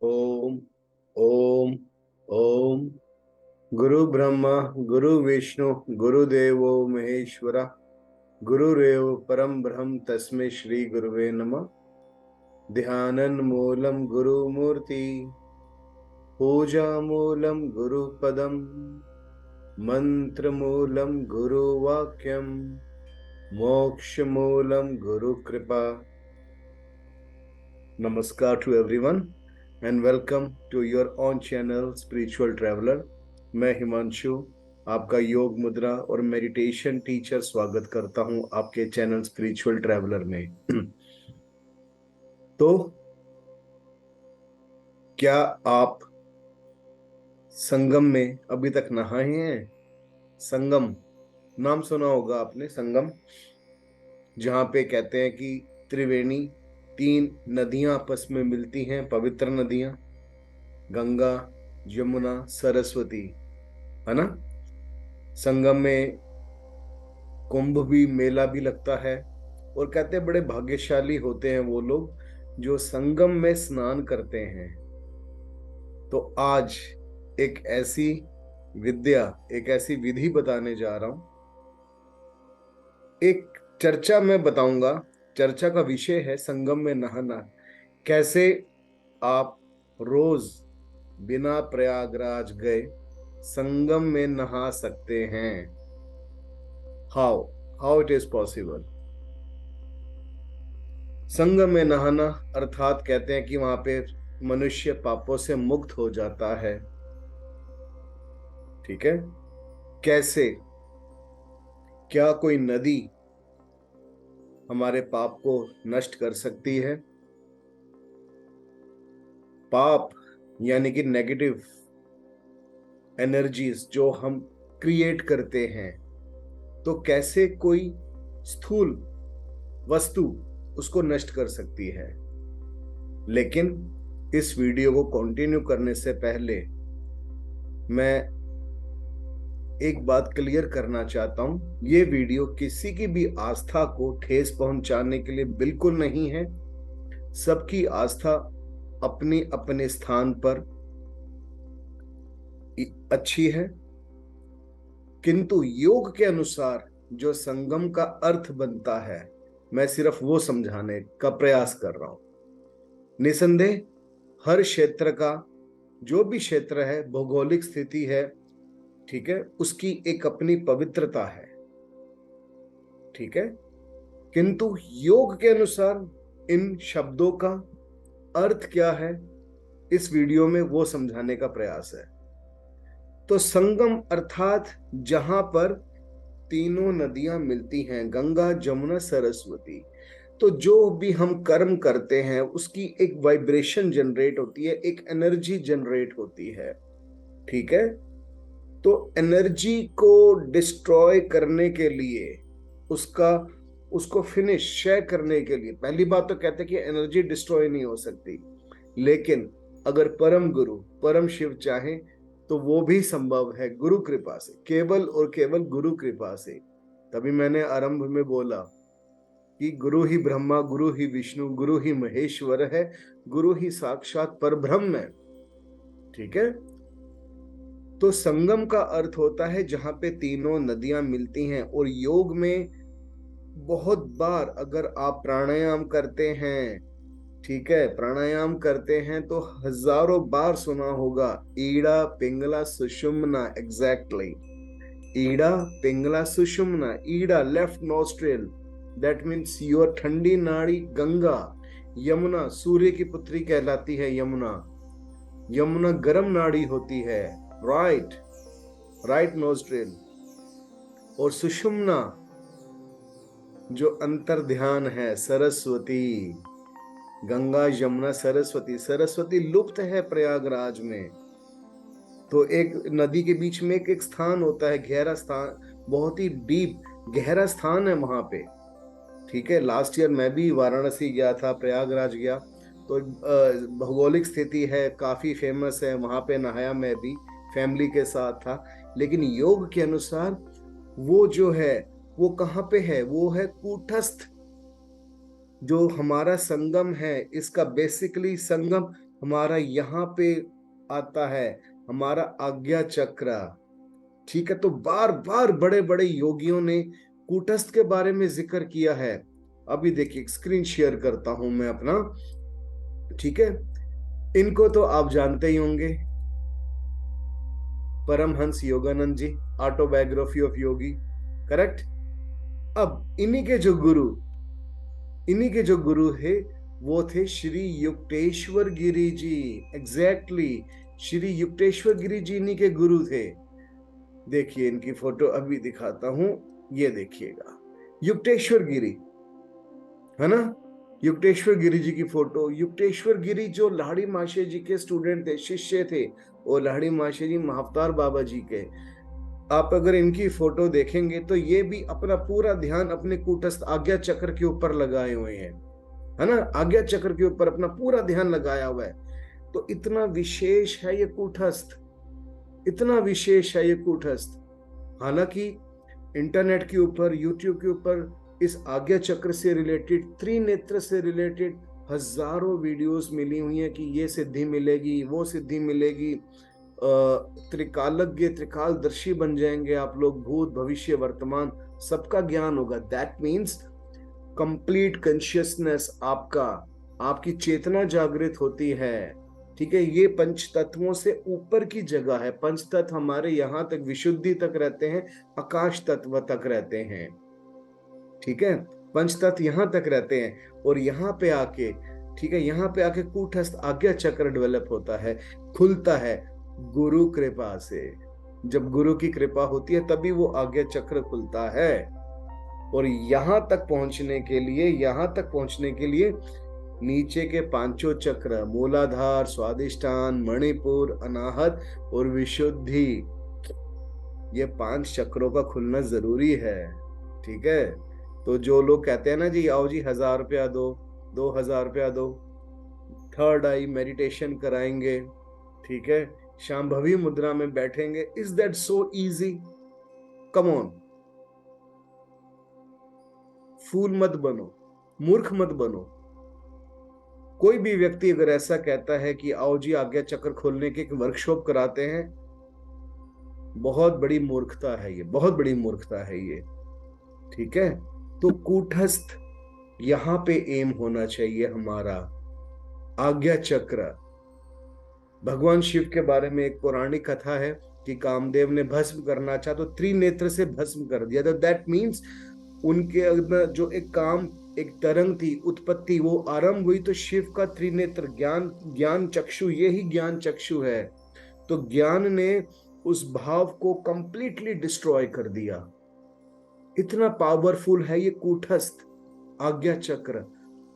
ओम ओम ओम। गुरु ब्रह्मा गुरु विष्णु गुरुदेवो महेश्वरा गुरुरेव परम ब्रह्म तस्मै श्री गुरुवे नमः। ध्यानं मूलं गुरुमूर्ति पूजा मूलं गुरुपदम मंत्र मूलं गुरुवाक्यम मोक्ष मूलं Gurukripa. Namaskar to everyone and welcome to your own channel Spiritual Traveler। मैं हिमांशु आपका योग मुद्रा और मेडिटेशन टीचर स्वागत करता हूं आपके चैनल स्पिरिचुअल ट्रैवलर में। तो क्या आप संगम में अभी तक नहाए हैं? संगम नाम सुना होगा आपने, संगम, जहां पे कहते हैं कि त्रिवेणी, तीन नदियां आपस में मिलती हैं, पवित्र नदियां, गंगा यमुना सरस्वती, है ना। संगम में कुंभ भी, मेला भी लगता है और कहते हैं बड़े भाग्यशाली होते हैं वो लोग जो संगम में स्नान करते हैं। तो आज एक ऐसी विद्या, एक ऐसी विधि बताने जा रहा हूं। एक चर्चा मैं बताऊंगा, चर्चा का विषय है संगम में नहाना। कैसे आप रोज बिना प्रयागराज गए संगम में नहा सकते हैं। How it is possible. Sangam में नहाना अर्थात कहते हैं कि वहां पे मनुष्य पापों से मुक्त हो जाता है। ठीक है। कैसे? क्या कोई नदी हमारे पाप को नष्ट कर सकती है? पाप यानी कि नेगेटिव एनर्जीज जो हम क्रिएट करते हैं, तो कैसे कोई स्थूल वस्तु उसको नष्ट कर सकती है? लेकिन इस वीडियो को कंटिन्यू करने से पहले मैं एक बात क्लियर करना चाहता हूं। ये वीडियो किसी की भी आस्था को ठेस पहुंचाने के लिए बिल्कुल नहीं है। सबकी आस्था अपने अपने स्थान पर अच्छी है, किंतु योग के अनुसार जो संगम का अर्थ बनता है, मैं सिर्फ वो समझाने का प्रयास कर रहा हूं। निसंदेह हर क्षेत्र का, जो भी क्षेत्र है, भौगोलिक स्थिति है, ठीक है, उसकी एक अपनी पवित्रता है। ठीक है। किंतु योग के अनुसार इन शब्दों का अर्थ क्या है, इस वीडियो में वो समझाने का प्रयास है। तो संगम अर्थात जहां पर तीनों नदियां मिलती हैं, गंगा जमुना सरस्वती। तो जो भी हम कर्म करते हैं उसकी एक वाइब्रेशन जनरेट होती है, एक एनर्जी जनरेट होती है। ठीक है। तो एनर्जी को डिस्ट्रॉय करने के लिए, उसको फिनिश शेयर करने के लिए, पहली बात तो कहते हैं कि एनर्जी डिस्ट्रॉय नहीं हो सकती, लेकिन अगर परम गुरु परम शिव चाहे तो वो भी संभव है गुरु कृपा से, केवल और केवल गुरु कृपा से। तभी मैंने आरंभ में बोला कि गुरु ही ब्रह्मा गुरु ही विष्णु गुरु ही महेश्वर है, गुरु ही साक्षात परब्रह्म है। ठीक है। तो संगम का अर्थ होता है जहां पे तीनों नदियां मिलती हैं। और योग में बहुत बार अगर आप प्राणायाम करते हैं, ठीक है, प्राणायाम करते हैं तो हजारों बार सुना होगा Ida Pingala Sushumna. Exactly, Ida Pingala Sushumna. Ida left nostril, that means your ठंडी नाड़ी गंगा। यमुना सूर्य की पुत्री कहलाती है यमुना। यमुना गर्म नाड़ी होती है, राइट नोस्ट्रिल। और सुषुम्ना जो अंतर ध्यान है, सरस्वती। गंगा यमुना सरस्वती, सरस्वती लुप्त है प्रयागराज में। तो एक नदी के बीच में एक स्थान होता है, गहरा स्थान, बहुत ही डीप गहरा स्थान है वहां पे। ठीक है। लास्ट ईयर मैं भी वाराणसी गया था, प्रयागराज गया, तो भौगोलिक स्थिति है, काफी फेमस है, वहां पे नहाया, मैं भी फैमिली के साथ था। लेकिन योग के अनुसार वो जो है वो कहाँ पे है? वो है कूटस्थ। जो हमारा संगम है, इसका बेसिकली संगम हमारा यहाँ पे आता है हमारा आज्ञा चक्र। ठीक है, तो बार बार बड़े बड़े योगियों ने कूटस्थ के बारे में जिक्र किया है। अभी देखिए स्क्रीन शेयर करता हूं मैं अपना। ठीक है, इनको तो आप जानते ही होंगे, Paramhans Yogananda ji, autobiography of Yogi, correct. अब इन्हीं के जो गुरु है वो थे श्री युक्तेश्वर गिरी जी। एग्जैक्टली, श्री युक्तेश्वर गिरी जी इन्हीं के गुरु थे। देखिए इनकी फोटो अभी दिखाता हूं, ये देखिएगा युक्तेश्वर गिरी, है ना, युक्तेश्वर गिरी जी की फोटो। युक्तेश्वर गिरी जो लाड़ी माशे जी के स्टूडेंट थे, शिष्य थे, और लाड़ी माशे जी महावतार बाबा जी के। आप अगर इनकी फोटो देखेंगे तो ये भी अपना पूरा ध्यान अपने कूटस्थ आज्ञा चक्र के ऊपर लगाए हुए हैं, है ना, आज्ञा चक्र के ऊपर अपना पूरा ध्यान लगाया हुआ है। तो इतना विशेष है ये कूटस्थ, इतना विशेष है ये कूटस्थ। हालांकि इंटरनेट के ऊपर, यूट्यूब के ऊपर इस आज्ञा चक्र से रिलेटेड, त्रिनेत्र से रिलेटेड हजारों वीडियोस मिली हुई हैं कि ये सिद्धि मिलेगी, वो सिद्धि मिलेगी, त्रिकालज्ञ त्रिकालदर्शी बन जाएंगे आप लोग, भूत भविष्य वर्तमान सबका ज्ञान होगा। दैट मीन्स कंप्लीट कॉन्शियसनेस, आपकी चेतना जागृत होती है। ठीक है, ये पंच तत्वों से ऊपर की जगह है। पंच तत्व हमारे यहाँ तक विशुद्धि तक रहते हैं, आकाश तत्व तक रहते हैं। ठीक है, पंच तत्व यहाँ तक रहते हैं, और यहाँ पे आके, ठीक है, यहाँ पे आके कूटस्थ आज्ञा चक्र डेवलप होता है, खुलता है गुरु कृपा से। जब गुरु की कृपा होती है तभी वो आज्ञा चक्र खुलता है। और यहाँ तक पहुंचने के लिए नीचे के पांचों चक्र, मूलाधार, स्वादिष्ठान, मणिपुर, अनाहत और विशुद्धि, ये 5 चक्रों का खुलना जरूरी है। ठीक है, तो जो लोग कहते हैं ना जी आओ जी 1000 रुपया दो, 2000 रुपया दो, थर्ड आई मेडिटेशन कराएंगे, ठीक है, शांभवी मुद्रा में बैठेंगे, is that so easy? Come on, fool मत बनो, मूर्ख मत बनो। कोई भी व्यक्ति अगर ऐसा कहता है कि आओ जी आज्ञा चक्र खोलने की एक वर्कशॉप कराते हैं, बहुत बड़ी मूर्खता है ये, बहुत बड़ी मूर्खता है ये। ठीक है, तो कूटस्थ यहां पे एम होना चाहिए हमारा, आज्ञा चक्र। भगवान शिव के बारे में एक पौराणिक कथा है कि कामदेव ने भस्म करना चाहा तो त्रिनेत्र से भस्म कर दिया। तो दैट मीन्स उनके अंदर जो एक तरंग थी, उत्पत्ति, वो आरंभ हुई तो शिव का त्रिनेत्र ज्ञान चक्षु, ये ही ज्ञान चक्षु है। तो ज्ञान ने उस भाव को कंप्लीटली डिस्ट्रॉय कर दिया। इतना पावरफुल है ये कूटस्थ आज्ञा चक्र।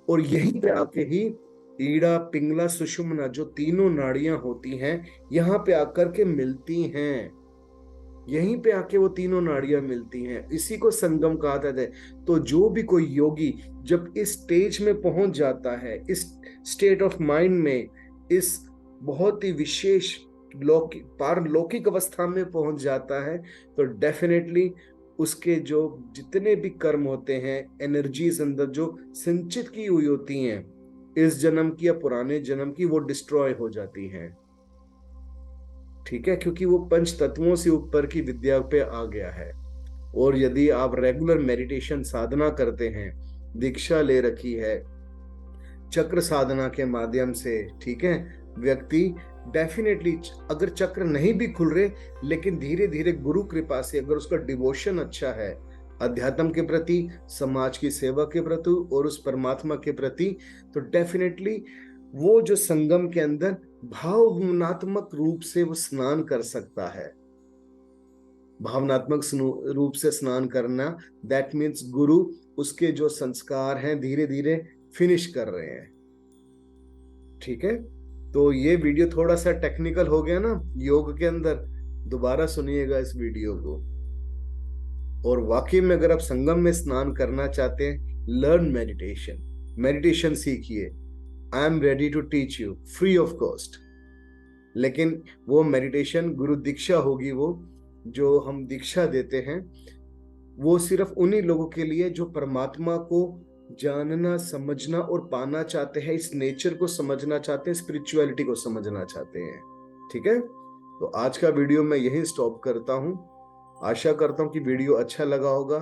और यहीं पे आके ही ईड़ा, पिंगला, सुषुम्ना, जो तीनों नाड़ियां होती हैं, यहां पे आकर के मिलती हैं, यहीं पे आके वो तीनों नाड़ियां मिलती हैं। इसी को संगम कहा जाता है। तो जो भी कोई योगी जब इस स्टेज में पहुंच जाता है, इस स्टेट ऑफ माइंड में, इस बहुत ही विशेष पारलौकिक अवस्था में पहुंच जाता है, तो डेफिनेटली उसके जो जितने भी कर्म होते हैं, एनर्जीज अंदर जो संचित की हुई होती हैं इस जन्म की या पुराने जन्म की, वो डिस्ट्रॉय हो जाती हैं। ठीक है, क्योंकि वो पंच तत्वों से ऊपर की विद्या पे आ गया है। और यदि आप रेगुलर मेडिटेशन साधना करते हैं, दीक्षा ले रखी है चक्र साधना के माध्यम से, ठीक है, व्यक्ति डेफिनेटली, अगर चक्र नहीं भी खुल रहे, लेकिन धीरे धीरे गुरु कृपा से अगर उसका डिवोशन अच्छा है अध्यात्म के प्रति, समाज की सेवा के प्रति और उस परमात्मा के प्रति, तो डेफिनेटली वो जो संगम के अंदर भावनात्मक रूप से वो स्नान कर सकता है। भावनात्मक रूप से स्नान करना, दैट मीन्स गुरु उसके जो संस्कार हैं धीरे धीरे फिनिश कर रहे हैं। ठीक है, तो ये वीडियो थोड़ा सा टेक्निकल हो गया ना योग के अंदर, दोबारा सुनिएगा इस वीडियो को। और वाकई में अगर आप संगम में स्नान करना चाहते हैं, लर्न मेडिटेशन सीखिए। I am ready to teach you free of cost. लेकिन वो मेडिटेशन गुरु दीक्षा होगी, वो जो हम दीक्षा देते हैं वो सिर्फ उन्हीं लोगों के लिए जो परमात्मा को जानना, समझना और पाना चाहते हैं, इस नेचर को समझना चाहते हैं, स्पिरिचुअलिटी को समझना चाहते हैं। ठीक है, तो आज का वीडियो मैं यही स्टॉप करता हूँ। आशा करता हूँ कि वीडियो अच्छा लगा होगा।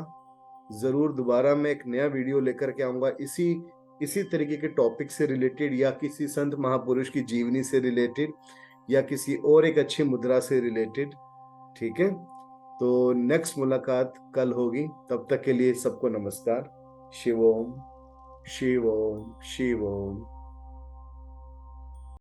जरूर दोबारा मैं एक नया वीडियो लेकर के आऊंगा इसी इसी तरीके के टॉपिक से रिलेटेड, या किसी संत महापुरुष की जीवनी से रिलेटेड, या किसी और एक अच्छी मुद्रा से रिलेटेड। ठीक है, तो नेक्स्ट मुलाकात कल होगी। तब तक के लिए सबको नमस्कार। शिव ओम, शिव ओम, शिव ओम।